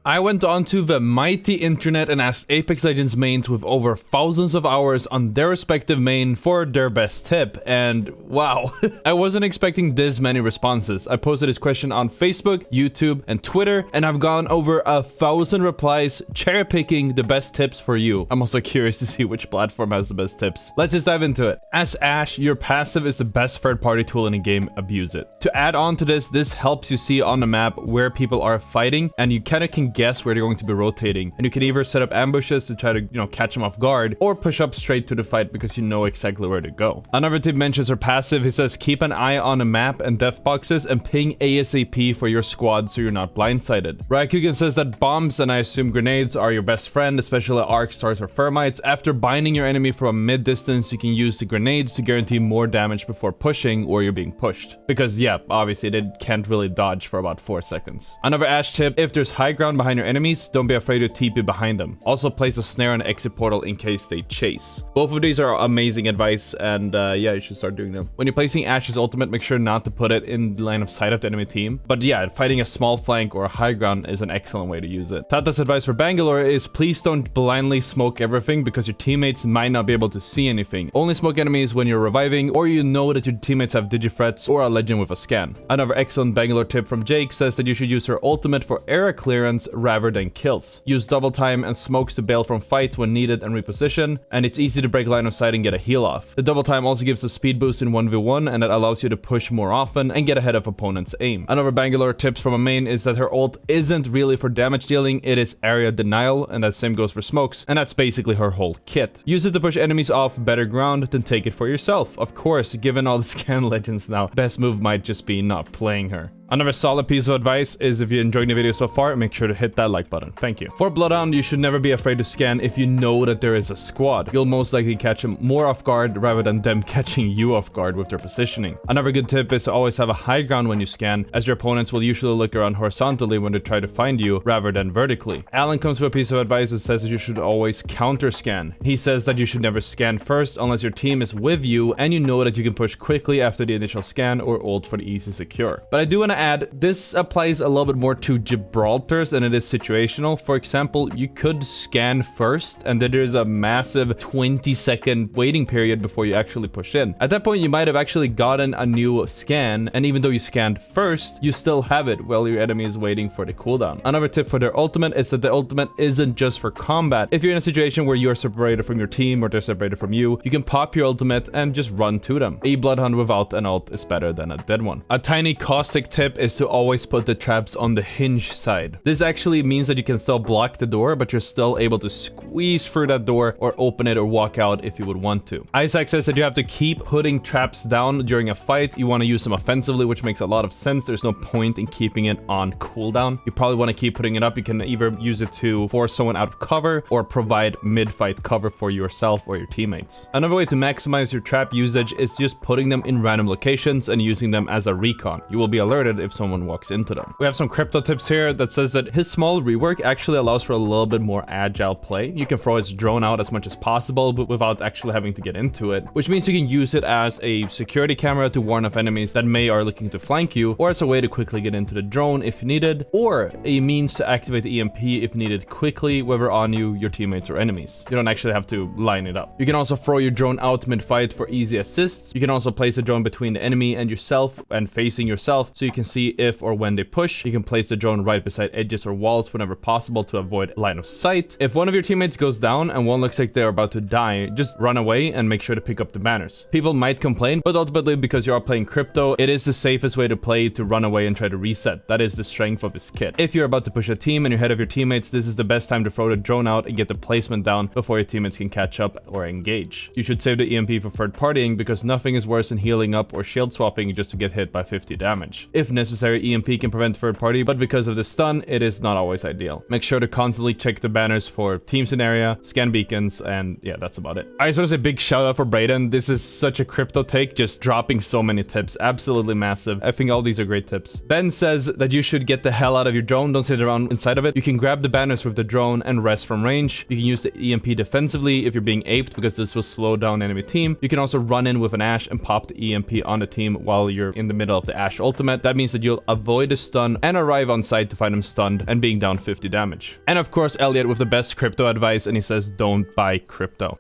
I went onto the mighty internet and asked Apex Legends mains with over thousands of hours on their respective main for their best tip, and wow, I wasn't expecting this many responses. I posted this question on Facebook, YouTube, and Twitter, and I've gotten over 1,000 replies cherry picking the best tips for you. I'm also curious to see which platform has the best tips. Let's just dive into it. As Ashe, your passive is the best third-party tool in a game. Abuse it. To add on to this helps you see on the map where people are fighting, and you kind of can guess where they're going to be rotating. And you can either set up ambushes to try to, catch them off guard, or push up straight to the fight because you know exactly where to go. Another tip mentions her passive. He says keep an eye on the map and death boxes and ping ASAP for your squad so you're not blindsided. Raikugan says that bombs, and I assume grenades, are your best friend, especially arc stars or thermites. After binding your enemy from a mid distance, you can use the grenades to guarantee more damage before pushing or you're being pushed. Because yeah, obviously they can't really dodge for about 4 seconds. Another Ashe tip, if there's high ground behind your enemies, don't be afraid to TP behind them. Also place a snare on the exit portal in case they chase. Both of these are amazing advice, and yeah, you should start doing them. When you're placing Ashe's ultimate, make sure not to put it in line of sight of the enemy team. But yeah, fighting a small flank or a high ground is an excellent way to use it. Tata's advice for Bangalore is please don't blindly smoke everything because your teammates might not be able to see anything. Only smoke enemies when you're reviving or you know that your teammates have digithreats or a legend with a scan. Another excellent Bangalore tip from Jake says that you should use her ultimate for area clearance rather than kills. Use double time and smokes to bail from fights when needed and reposition, and it's easy to break line of sight and get a heal off. The double time also gives a speed boost in 1v1, and that allows you to push more often and get ahead of opponent's aim. Another Bangalore tips from a main is that her ult isn't really for damage dealing, it is area denial, and that same goes for smokes, and that's basically her whole kit. Use it to push enemies off better ground, then take it for yourself. Of course, given all the scan legends now, best move might just be not playing her. Another solid piece of advice is if you enjoyed the video so far, make sure to hit that like button. Thank you. For Bloodhound, you should never be afraid to scan if you know that there is a squad. You'll most likely catch them more off guard rather than them catching you off guard with their positioning. Another good tip is to always have a high ground when you scan, as your opponents will usually look around horizontally when they try to find you rather than vertically. Alan comes with a piece of advice that says that you should always counter scan. He says that you should never scan first unless your team is with you and you know that you can push quickly after the initial scan or ult for the easy secure. But I do want to add, this applies a little bit more to Gibraltar's and it is situational. For example, you could scan first and then there's a massive 20-second waiting period before you actually push in. At that point, you might have actually gotten a new scan, and even though you scanned first, you still have it while your enemy is waiting for the cooldown. Another tip for their ultimate is that the ultimate isn't just for combat. If you're in a situation where you're separated from your team or they're separated from you, you can pop your ultimate and just run to them. A Bloodhound without an ult is better than a dead one. A tiny caustic tip is to always put the traps on the hinge side. This actually means that you can still block the door, but you're still able to squeeze through that door or open it or walk out if you would want to. Isaac says that you have to keep putting traps down during a fight. You want to use them offensively, which makes a lot of sense. There's no point in keeping it on cooldown. You probably want to keep putting it up. You can either use it to force someone out of cover or provide mid-fight cover for yourself or your teammates. Another way to maximize your trap usage is just putting them in random locations and using them as a recon. You will be alerted if someone walks into them. We have some crypto tips here that says that his small rework actually allows for a little bit more agile play. You can throw his drone out as much as possible, but without actually having to get into it, which means you can use it as a security camera to warn off enemies that may are looking to flank you, or as a way to quickly get into the drone if needed, or a means to activate the EMP if needed quickly, whether on you, your teammates, or enemies. You don't actually have to line it up. You can also throw your drone out mid-fight for easy assists. You can also place a drone between the enemy and yourself and facing yourself so you can see if or when they push. You can place the drone right beside edges or walls whenever possible to avoid line of sight. If one of your teammates goes down and one looks like they're about to die, just run away and make sure to pick up the banners. People might complain, but ultimately because you are playing crypto, it is the safest way to play, to run away and try to reset. That is the strength of his kit. If you're about to push a team and you're ahead of your teammates, this is the best time to throw the drone out and get the placement down before your teammates can catch up or engage. You should save the EMP for third partying because nothing is worse than healing up or shield swapping just to get hit by 50 damage. If necessary, EMP can prevent third party, but because of the stun, it is not always ideal. Make sure to constantly check the banners for teams in area, scan beacons, and yeah, that's about it. I just want to say big shout out for Brayden. This is such a crypto take, just dropping so many tips. Absolutely massive. I think all these are great tips. Ben says that you should get the hell out of your drone. Don't sit around inside of it. You can grab the banners with the drone and rest from range. You can use the EMP defensively if you're being aped because this will slow down the enemy team. You can also run in with an Ashe and pop the EMP on the team while you're in the middle of the Ashe ultimate. That means means that you'll avoid a stun and arrive on site to find him stunned and being down 50 damage. And of course, Elliot with the best crypto advice, and he says don't buy crypto.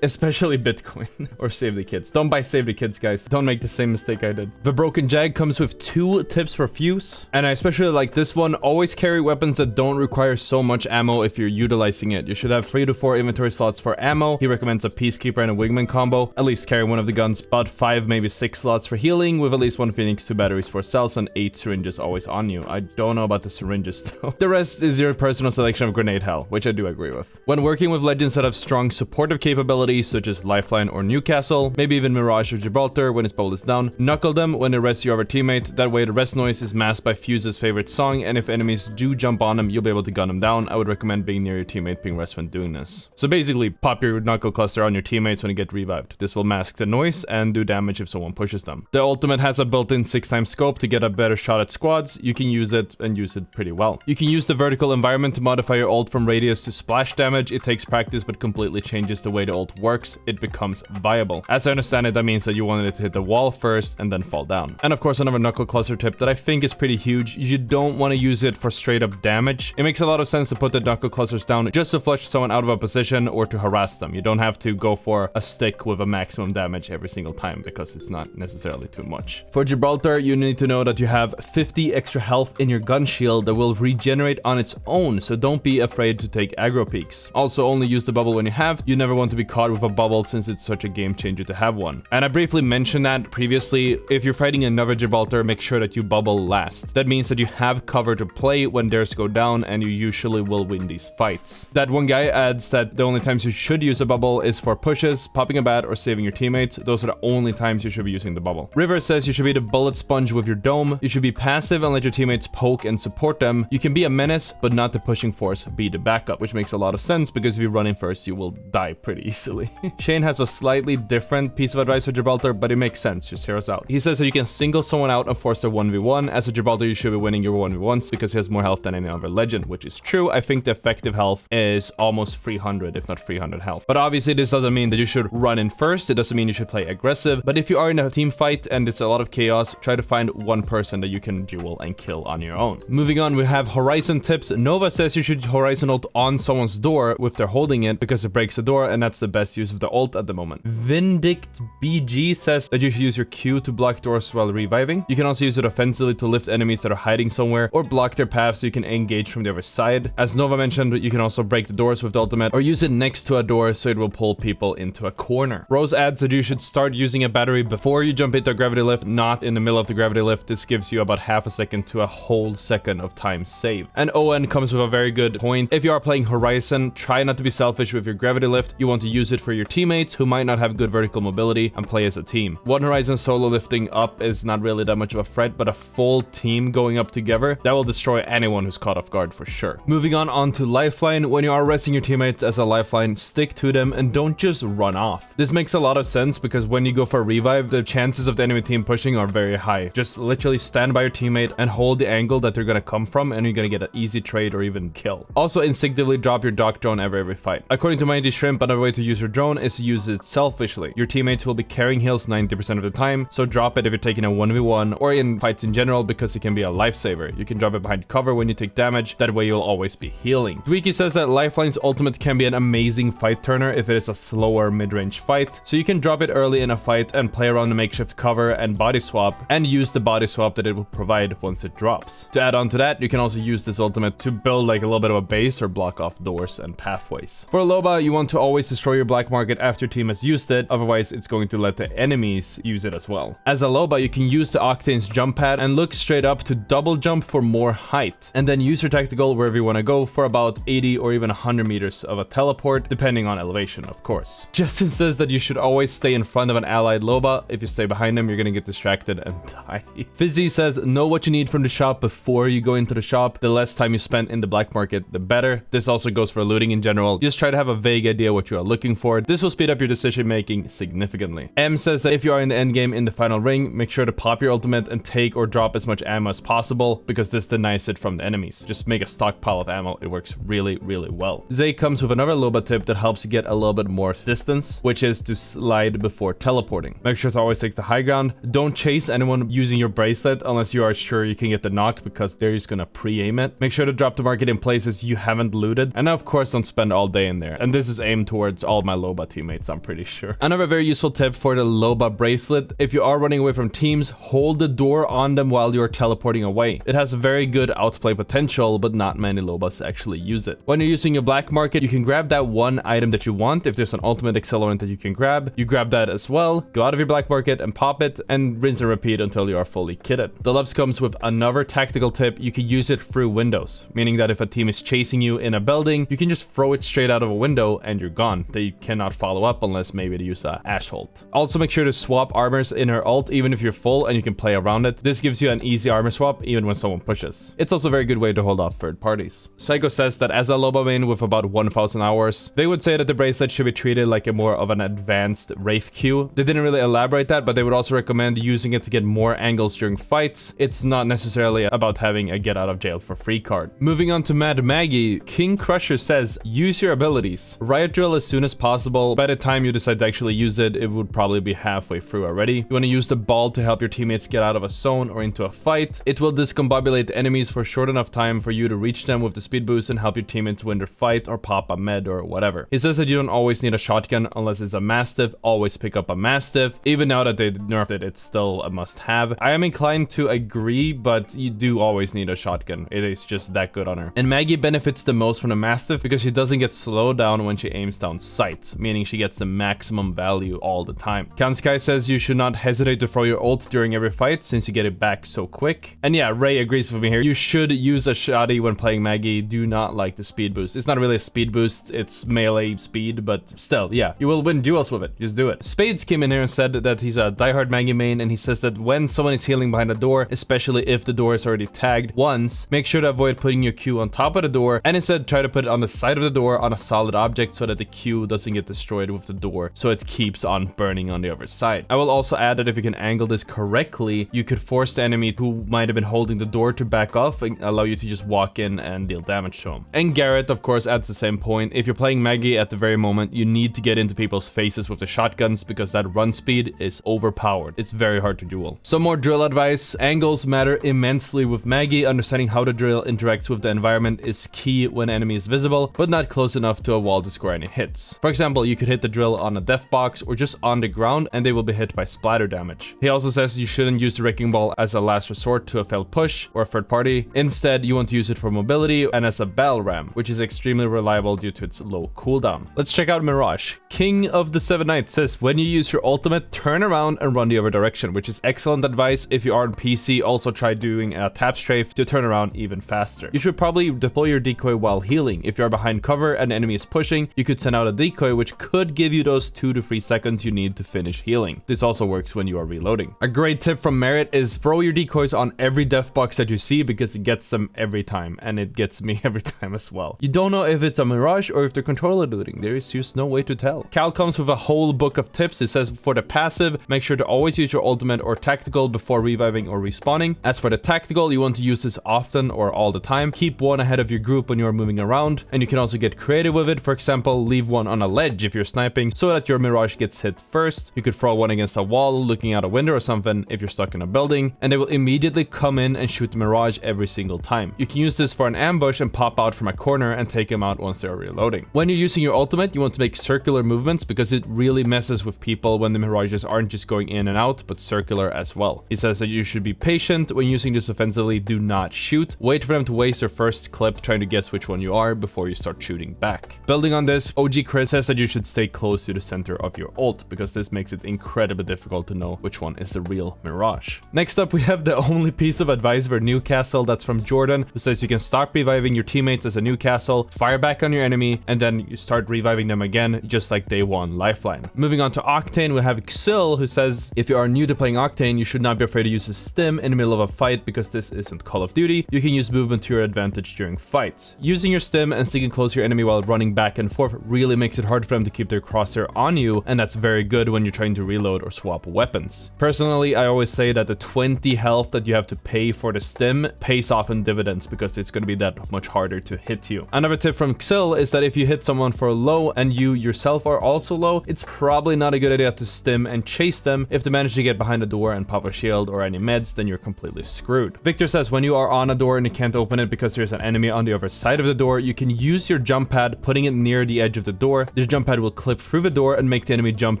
Especially Bitcoin. Or save the kids. Don't buy save the kids, guys. Don't make the same mistake I did. The Broken Jag comes with 2 tips for Fuse, and I especially like this one. Always carry weapons that don't require so much ammo if you're utilizing it. You should have 3 to 4 inventory slots for ammo. He recommends a Peacekeeper and a Wingman combo. At least carry one of the guns, but 5, maybe 6 slots for healing, with at least 1 Phoenix, 2 batteries, 4 cells, and 8 syringes always on you. I don't know about the syringes though. The rest is your personal selection of grenade hell, which I do agree with. When working with legends that have strong supportive capabilities, such as Lifeline or Newcastle, maybe even Mirage or Gibraltar when his bubble is down, knuckle them when they rest your other teammate. That way the rest noise is masked by Fuse's favorite song, and if enemies do jump on them, you'll be able to gun them down. I would recommend being near your teammate being rest when doing this. So basically, pop your knuckle cluster on your teammates when you get revived. This will mask the noise and do damage if someone pushes them. The ultimate has a built-in 6x scope to get a better shot at squads. You can use it and use it pretty well. You can use the vertical environment to modify your ult from radius to splash damage. It takes practice but completely changes the way the ult works. It becomes viable. As I understand it, that means that you wanted it to hit the wall first and then fall down. And of course, another knuckle cluster tip that I think is pretty huge. You don't want to use it for straight up damage. It makes a lot of sense to put the knuckle clusters down just to flush someone out of a position or to harass them. You don't have to go for a stick with a maximum damage every single time because it's not necessarily too much. For Gibraltar, you need to know that you have 50 extra health in your gun shield that will regenerate on its own, so don't be afraid to take aggro peeks. Also, only use the bubble when you have. You never want to be caught with a bubble since it's such a game changer to have one. And I briefly mentioned that previously. If you're fighting another Gibraltar, make sure that you bubble last. That means that you have cover to play when theirs go down, and you usually will win these fights. That one guy adds that the only times you should use a bubble is for pushes, popping a bat, or saving your teammates. Those are the only times you should be using the bubble. River says you should be the bullet sponge with your dome. You should be passive and let your teammates poke and support them. You can be a menace, but not the pushing force. Be the backup, which makes a lot of sense because if you run in first, you will die pretty easily. Shane has a slightly different piece of advice for Gibraltar, but it makes sense. Just hear us out. He says that you can single someone out and force their 1v1. As a Gibraltar, you should be winning your 1v1s because he has more health than any other legend, which is true. I think the effective health is almost 300, if not 300 health. But obviously, this doesn't mean that you should run in first. It doesn't mean you should play aggressive. But if you are in a team fight and it's a lot of chaos, try to find one person that you can duel and kill on your own. Moving on, we have Horizon tips. Nova says you should Horizon ult on someone's door if they're holding it because it breaks the door, and that's the best use of the ult at the moment. Vindict BG says that you should use your Q to block doors while reviving. You can also use it offensively to lift enemies that are hiding somewhere or block their path so you can engage from the other side. As Nova mentioned, you can also break the doors with the ultimate or use it next to a door so it will pull people into a corner. Rose adds that you should start using a battery before you jump into a gravity lift, not in the middle of the gravity lift. This gives you about half a second to a whole second of time saved. And Owen comes with a very good point. If you are playing Horizon, try not to be selfish with your gravity lift. You want to use it for your teammates who might not have good vertical mobility and play as a team. One Horizon solo lifting up is not really that much of a threat, but a full team going up together, that will destroy anyone who's caught off guard for sure. Moving on to Lifeline. When you are resting your teammates as a Lifeline, stick to them and don't just run off. This makes a lot of sense because when you go for a revive, the chances of the enemy team pushing are very high. Just literally stand by your teammate and hold the angle that they're gonna come from, and you're gonna get an easy trade or even kill. Also, instinctively drop your dock drone every fight. According to Mighty Shrimp, another way to use your drone is to use it selfishly. Your teammates will be carrying heals 90% of the time, so drop it if you're taking a 1v1 or in fights in general because it can be a lifesaver. You can drop it behind cover when you take damage, that way you'll always be healing. Tweaky says that Lifeline's ultimate can be an amazing fight turner if it is a slower mid-range fight, so you can drop it early in a fight and play around the makeshift cover and body swap and use the body swap that it will provide once it drops. To add on to that, you can also use this ultimate to build like a little bit of a base or block off doors and pathways. For Loba, you want to always destroy your black market after your team has used it, otherwise it's going to let the enemies use it as well. As a Loba, you can use the Octane's jump pad and look straight up to double jump for more height, and then use your tactical wherever you want to go for about 80 or even 100 meters of a teleport, depending on elevation, of course. Justin says that you should always stay in front of an allied Loba. If you stay behind them, you're gonna get distracted and die. Fizzy says know what you need from the shop before you go into the shop. The less time you spend in the black market, the better. This also goes for looting in general. Just try to have a vague idea what you are looking for. This will speed up your decision making significantly. M says that if you are in the endgame in the final ring, make sure to pop your ultimate and take or drop as much ammo as possible, because this denies it from the enemies. Just make a stockpile of ammo. It works really, really well. Zay comes with another Loba tip that helps you get a little bit more distance, which is to slide before teleporting. Make sure to always take the high ground. Don't chase anyone using your bracelet unless you are sure you can get the knock, because they're just gonna pre-aim it. Make sure to drop the market in places you haven't looted, and of course don't spend all day in there. And this is aimed towards all my Loba teammates, I'm pretty sure. Another very useful tip for the Loba bracelet: if you are running away from teams, hold the door on them while you're teleporting away. It has very good outplay potential, but not many Lobas actually use it. When you're using your black market, you can grab that one item that you want. If there's an ultimate accelerant that you can grab, you grab that as well. Go out of your black market and pop it, and rinse and repeat until you are fully kitted. The Lubs comes with another tactical tip: you can use it through windows, meaning that if a team is chasing you in a building, you can just throw it straight out of a window and you're gone. They cannot follow up unless maybe they use a Ashe ult. Also, make sure to swap armors in her ult even if you're full, and you can play around it. This gives you an easy armor swap even when someone pushes. It's also a very good way to hold off third parties. Psycho says that as a Loba main with about 1000 hours, they would say that the bracelet should be treated like a more of an advanced Wraith Q. They didn't really elaborate that, but they would also recommend using it to get more angles during fights. It's not necessarily about having a get out of jail for free card. Moving on to Mad Maggie, King Crusher says, use your abilities. Riot drill as soon as possible. By the time you decide to actually use it, it would probably be halfway through already. You want to use the ball to help your teammates get out of a zone or into a fight. It will discombobulate the enemies for short enough time for you to reach them with the speed boost and help your teammates win their fight or pop a med or whatever. He says that you don't always need a shotgun unless it's a Mastiff. Always pick up a Mastiff. Even now that they nerfed it, it's still a must-have. I am inclined to agree, but you do always need a shotgun. It is just that good on her. And Maggie benefits the most from the Mastiff because she doesn't get slowed down when she aims down sights, meaning she gets the maximum value all the time. Kanskai says you should not hesitate to throw your ult during every fight since you get it back so quick. And yeah, Ray agrees with me here. You should use a shotty when playing Maggie. Do not like the speed boost. It's not really a speed boost, it's melee speed, but still, yeah, you will win duels with it. Just do it. Spades came in here and said that he's a diehard Maggie main, and he says that when someone is healing behind a door, especially if the door is already tagged once, make sure to avoid putting your Q on top of the door, and instead try to put it on the side of the door on a solid object so that the Q doesn't get destroyed with the door, so it keeps on burning on the other side. I will also add that if you can angle this correctly, you could force the enemy who might have been holding the door to back off and allow you to just walk in and deal damage to him. And Garrett, of course, adds the same point. If you're playing Maggie at the very moment, you need to get into people's faces with the shotguns because that run speed is overpowered. It's very hard to duel. Some more drill advice. Angles matter immensely with Maggie. Understanding how the drill interacts with the environment is key when enemy is visible, but not close enough to a wall to score any hits. For example, you could hit the drill on a death box or just on the ground and they will be hit by splatter damage. He also says you shouldn't use the wrecking ball as a last resort to a failed push or a third party. Instead, you want to use it for mobility and as a battle ram, which is extremely reliable due to its low cooldown. Let's check out Mirage. King of the Seven Knights says when you use your ultimate, turn around and run the other direction, which is excellent advice. If you are on PC, also try doing a tap strafe to turn around even faster. You should probably deploy your decoy while healing. If you are behind cover and the enemy is pushing, you could send out a decoy which could give you those 2 to 3 seconds you need to finish healing. This also works when you are reloading. A great tip from Merit is throw your decoys on every death box that you see because it gets them every time, and it gets me every time as well. You don't know if it's a Mirage or if they're controller looting. There is just no way to tell. Cal comes with a whole book of tips. It says for the passive, make sure to always use your ultimate or tactical before reviving or respawning. As for the tactical, you want to use this often or all the time. Keep one ahead of your group when you are moving around, and you can also get creative with it. For example, leave one on a ledge if you're sniping so that your Mirage gets hit first. You could throw one against a wall looking out a window or something if you're stuck in a building, and they will immediately come in and shoot the Mirage every single time. You can use this for an ambush and pop out from a corner and take them out once they're reloading. When you're using your ultimate, you want to make circular movements because it really messes with people when the Mirages aren't just going in and out, but circular as well. He says that you should be patient when using this offensively. Do not shoot. Wait for them to waste their first clip trying to guess which one you are before you start shooting back. Building on this, OG Chris says that you should stay close to the center of your ult because this makes it incredibly difficult to know which one is the real Mirage. Next up, we have the only piece of advice for Newcastle. That's from Jordan, who says you can stop reviving your teammates as a Newcastle, fire back on your enemy, and then you start reviving them again, just like day 1 Lifeline. Moving on to Octane, we have Xil, who says if you are new to playing Octane, you should not be afraid to use a stim in the middle of a fight because this isn't Call of Duty. You can use movement to your advantage during fights. Using your stim and sticking close to your enemy while running back and forth really really makes it hard for them to keep their crosshair on you, and that's very good when you're trying to reload or swap weapons. Personally, I always say that the 20 health that you have to pay for the stim pays off in dividends because it's going to be that much harder to hit you. Another tip from Xil is that if you hit someone for low and you yourself are also low, it's probably not a good idea to stim and chase them. If they manage to get behind the door and pop a shield or any meds, then you're completely screwed. Victor says when you are on a door and you can't open it because there's an enemy on the other side of the door, you can use your jump pad, putting it near the edge of the door. The jump pad will clip through the door and make the enemy jump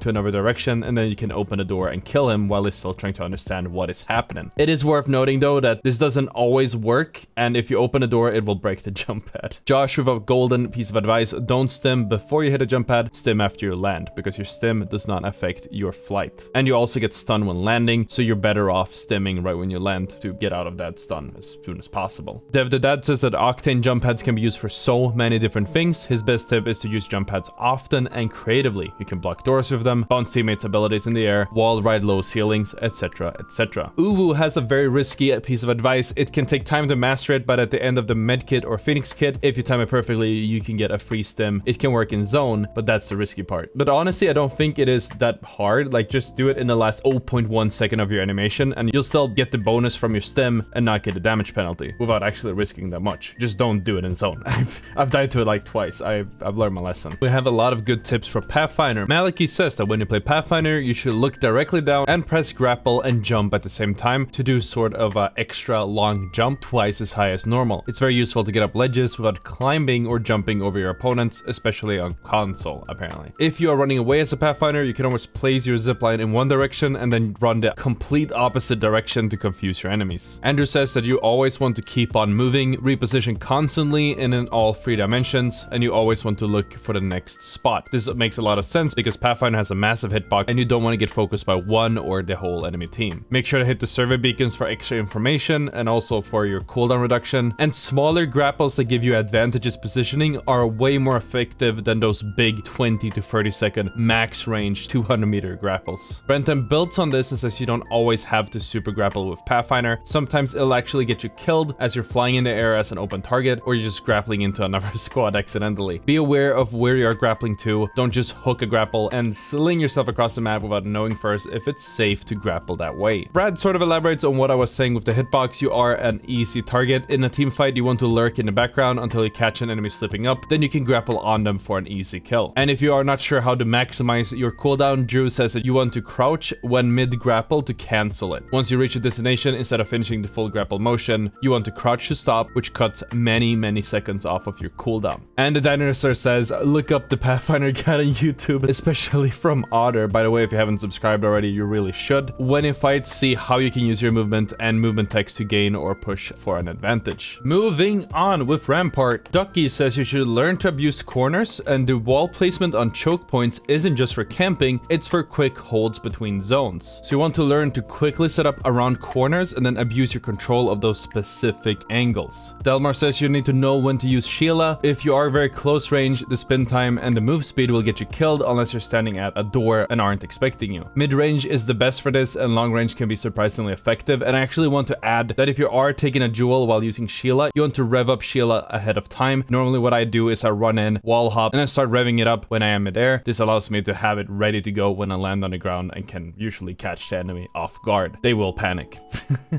to another direction, and then you can open the door and kill him while he's still trying to understand what is happening. It is worth noting though that this doesn't always work, and if you open the door, it will break the jump pad. Josh with a golden piece of advice: don't stim before you hit a jump pad, stim after you land, because your stim does not affect your flight. And you also get stunned when landing, so you're better off stimming right when you land to get out of that stun as soon as possible. Dev the Dad says that Octane jump pads can be used for so many different things. His best tip is to use jump pads often and creatively. You can block doors with them, bounce teammates' abilities in the air, wall ride low ceilings, etc, etc. Uwu has a very risky piece of advice. It can take time to master it, but at the end of the medkit or phoenix kit, if you time it perfectly, you can get a free stim. It can work in zone, but that's the risky part. But honestly, I don't think it is that hard. Like, just do it in the last 0.1 second of your animation and you'll still get the bonus from your stim and not get the damage penalty without actually risking that much. Just don't do it in zone. I've died to it like twice. I've learned my lesson. We have a lot of good tips for Pathfinder. Maliki says that when you play Pathfinder, you should look directly down and press grapple and jump at the same time to do sort of an extra long jump twice as high as normal. It's very useful to get up ledges without climbing or jumping over your opponents, especially on console, apparently. If you are running away as a Pathfinder, you can always place your zipline in one direction and then run the complete opposite direction to confuse your enemies. Andrew says that you always want to keep on moving, reposition constantly and in all 3 dimensions, and you always want to look for the next spot. This makes a lot of sense because Pathfinder has a massive hitbox and you don't want to get focused by one or the whole enemy team. Make sure to hit the survey beacons for extra information and also for your cooldown reduction. And smaller grapples that give you advantageous positioning are way more effective than those big 20 to 30 second max range 200 meter grapples. Brenton builds on this and says you don't always have to super grapple with Pathfinder. Sometimes it'll actually get you killed as you're flying in the air as an open target, or you're just grappling into another squad accidentally. Be aware of where you are grappling to. Don't just hook a grapple and sling yourself across the map without knowing first if it's safe to grapple that way. Brad sort of elaborates on what I was saying with the hitbox. You are an easy target. In a team fight, you want to lurk in the background until you catch an enemy slipping up, then you can grapple on them for an easy kill. And if you are not sure how to maximize your cooldown, Drew says that you want to crouch when mid grapple to cancel it. Once you reach a destination, instead of finishing the full grapple motion, you want to crouch to stop, which cuts many seconds off of your cooldown. And the dinosaur says look up the Pathfinder guide on YouTube, especially from Ottr. By the way, if you haven't subscribed already, you really should. When in fights, see how you can use your movement and movement text to gain or push for an advantage. Moving on with Rampart, Ducky says you should learn to abuse corners, and the wall placement on choke points isn't just for camping, it's for quick holds between zones. So you want to learn to quickly set up around corners and then abuse your control of those specific angles. Delmar says you need to know when to use Sheila. If you are very close range, the spin time and the move speed will get you killed unless you're standing at a door and aren't expecting you. Mid-range is the best for this, and long range can be surprisingly effective. And I actually want to add that if you are taking a duel while using Sheila, you want to rev up Sheila ahead of time. Normally what I do is I run in, wall hop, and then start revving it up when I am mid-air. This allows me to have it ready to go when I land on the ground and can usually catch the enemy off guard. They will panic.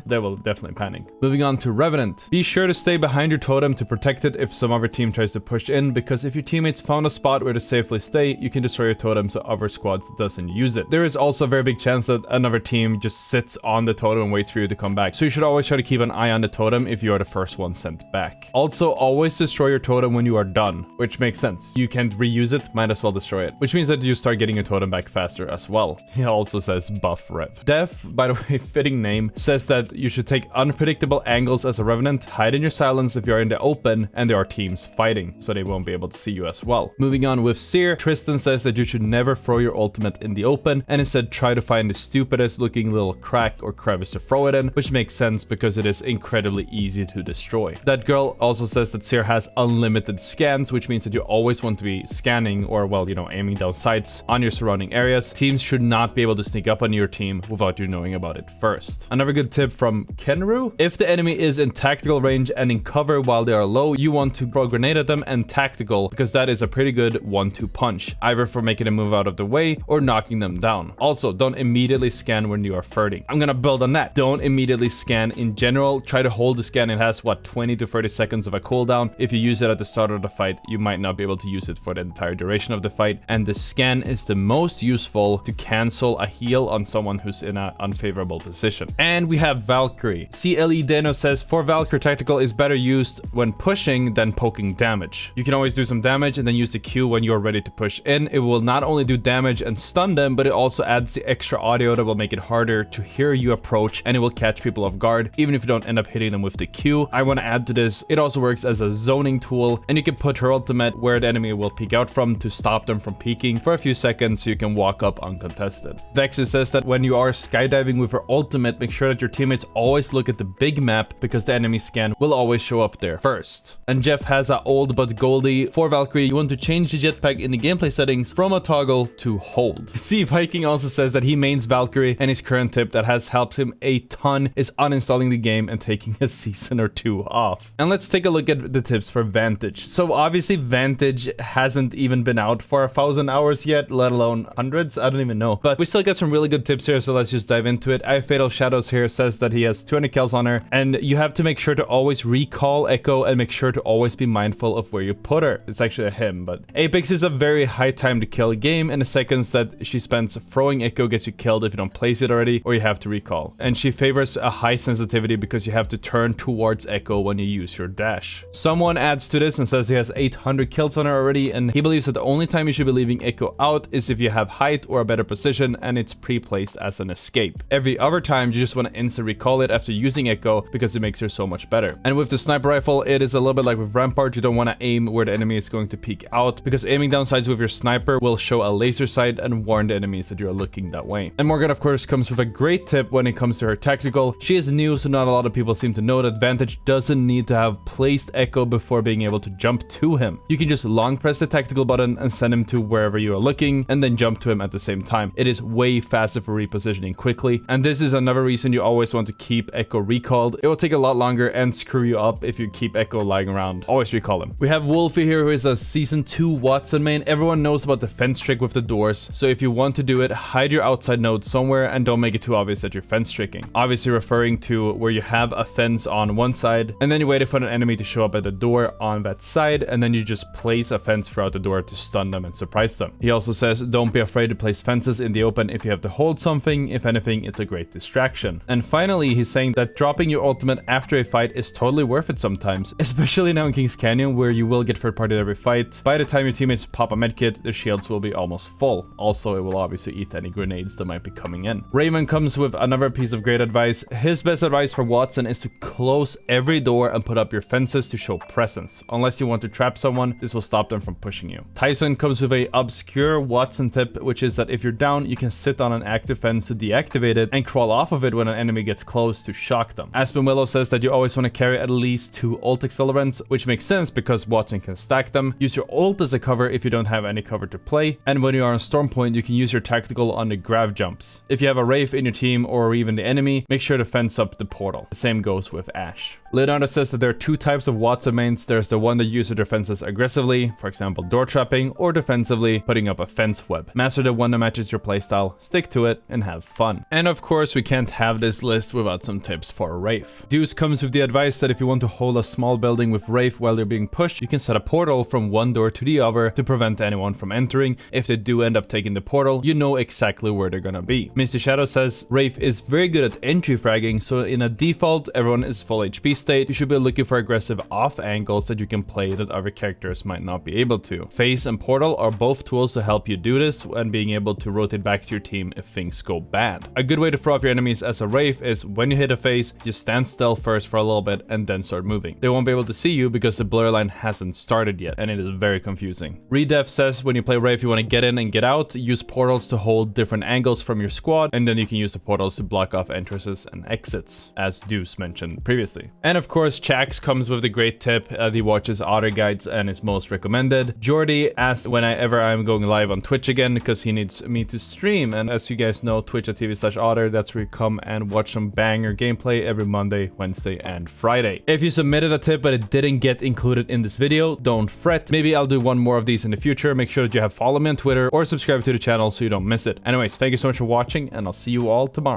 They will definitely panic. Moving on to Revenant. Be sure to stay behind your totem to protect it if some other team tries to push in, because if your teammates found a spot where to safely stay, you can destroy your totem so other squads doesn't use it. There is also a very big chance that another team just sits on the totem and waits for you to come back. So you should always try to keep an eye on the totem if you are the first one sent back. Also, always destroy your totem when you are done, which makes sense. You can't reuse it, might as well destroy it, which means that you start getting your totem back faster as well. He also says buff Rev. Def, by the way, fitting name, says that you should take unpredictable angles as a Revenant, hide in your silence if you're in the open and there are teams fighting, so they won't be able to see you as well. Moving on with Seer, Tristan says that you should never throw your ultimate in the open and instead try to find the stupidest looking little crack or crevice to throw it in, which makes sense because it is incredibly easy to destroy. That girl also says that Seer has unlimited scans, which means that you always want to be scanning or, well, you know, aiming down sights on your surrounding areas. Teams should not be able to sneak up on your team without you knowing about it first. Another good tip from Kenro: if the enemy is in tactical range and in cover while they are low, you want to throw a grenade at them and tactical, because that is a pretty good 1-2 punch, either for making a move out of the way or knocking them down. Also, don't immediately scan when you are flirting. I'm gonna build on that. Don't immediately scan in general. Try to hold the scan. It has what, 20 to 30 seconds of a cooldown. If you use it at the start of the fight, you might not be able to use it for the entire duration of the fight. And the scan is the most useful to cancel a heal on someone who's in an unfavorable position. And we have Valkyrie. CLE Dano says, for Valkyrie, tactical is better used when pushing than poking damage. You can always do some damage and then use the Q when you're ready to push in. It will not only do damage and stun them, but it also adds the extra audio that will make it harder to hear you approach, and it will catch people off guard even if you don't end up hitting them with the Q. I want to add to this, it also works as a zoning tool, and you can put her ultimate where the enemy will peek out from to stop them from peeking for a few seconds so you can walk up uncontested. Vexus says that when you are skydiving with her ultimate, make sure that your teammates always look at the big map because the enemy scan will always show up there first. And Jeff has a old but goldie. For Valkyrie, you want to change the jetpack in the gameplay settings from a toggle to hold. See, Viking also says that he mains Valkyrie, and his current tip that has helped him a ton is uninstalling the game and taking a season or 2 off. And let's take a look at the tips for Vantage. So obviously Vantage hasn't even been out for 1,000 hours yet, let alone hundreds. I don't even know. But we still got some really good tips here, so let's just dive into it. I Fatal Shadows here says that he has 200 kills on her, and you have to make sure to always recall Echo and make sure to always be mindful of where you put her. It's actually a him, but Apex is a very high time to kill game, and the seconds that she spends throwing Echo gets you killed if you don't place it already or you have to recall. And she favors a high sensitivity because you have to turn towards Echo when you use your dash. Someone adds to this and says he has 800 kills on her already, and he believes that the only time you should be leaving Echo out is if you have height or a better position and it's pre-placed as an escape. Every other time you just want to instant recall it after using Echo because it makes her so much better. And with the sniper rifle, it is a little bit like with Rampart. You don't want to aim where the enemy is going to peek out because aiming down sights with your sniper will show a laser sight and warn the enemies that you are looking that way. And Morgan, of course, comes with a great tip when it comes to her tactical. She is new, so not a lot of people seem to know that Vantage doesn't need to have placed Echo before being able to jump to him. You can just long press the tactical button and send him to wherever you are looking and then jump to him at the same time. It is way faster for repositioning quickly, and this is another reason you always want to keep Echo recalled. It will take a lot longer and screw you up if you keep Echo lying around. Always recall him. We have Wolfie here, who is a season 2 Wattson main. Everyone knows about the fence trick with the doors, so if you want to do it, hide your outside node somewhere and don't make it too obvious that you're fence tricking. Obviously referring to where you have a fence on one side and then you wait for an enemy to show up at the door on that side, and then you just place a fence throughout the door to stun them and surprise them. He also says don't be afraid to place fences in the open if you have to hold something. If anything, it's a great distraction. And finally, he's saying that dropping your ultimate after a fight is totally worth it sometimes, especially now in Kings Canyon where you will get third party every fight. By the time your teammates pop a medkit, their shields will be almost full. Also, it will obviously eat any grenades that might be coming in. Raymond comes with another piece of great advice. His best advice for Wattson is to close every door and put up your fences to show presence. Unless you want to trap someone, this will stop them from pushing you. Tyson comes with a obscure Wattson tip, which is that if you're down, you can sit on an active fence to deactivate it and crawl off of it when an enemy gets close to shock them. Aspen Willow says that you always want to carry at least 2 ult accelerants, which makes sense because Wattson can stack them. Use your ult as a cover if you don't have any cover to play, and when you are on storm point, you can use your tactical on the grav jumps. If you have a Wraith in your team or even the enemy, make sure to fence up the portal. The same goes with Ashe. Leonardo says that there are 2 types of Wattson mains. There's the one that uses their fences aggressively, for example door trapping, or defensively, putting up a fence web. Master the one that matches your playstyle, stick to it, and have fun. And of course, we can't have this list without some tips for Wraith. Deuce comes with the advice that if you want to hold a small building with Wraith while they're being pushed, you can set a portal from one door to the other to prevent anyone from entering. If they do end up taking the portal, you know exactly where they're gonna be. Mr. Shadow says Wraith is very good at entry fragging, so in a default, everyone is full HP state. You should be looking for aggressive off angles that you can play that other characters might not be able to. Phase and portal are both tools to help you do this and being able to rotate back to your team if things go bad. A good way to throw off your enemies as a Wraith is when you hit a phase, just stand still first for a little bit and then start moving. They won't be able to see you because the blur line hasn't started yet, and it is very confusing. Redef says when you play Wraith, you want to get in and get out, use portals to hold different angles from your squad, and then you can use the portals to block off entrances and exits, as Deuce mentioned previously. And of course, Chax comes with the great tip. He watches Ottr guides and is most recommended. Jordy asked whenever I'm going live on Twitch again because he needs me to stream, and as you guys know, twitch.tv/Ottr, that's where you come and watch some banger gameplay every Monday, Wednesday, and Friday. If you submitted a tip but it didn't get included in this video, don't fret. Maybe I'll I'll do one more of these in the future. Make sure that you have followed me on Twitter or subscribe to the channel so you don't miss it. Anyways, thank you so much for watching, and I'll see you all tomorrow.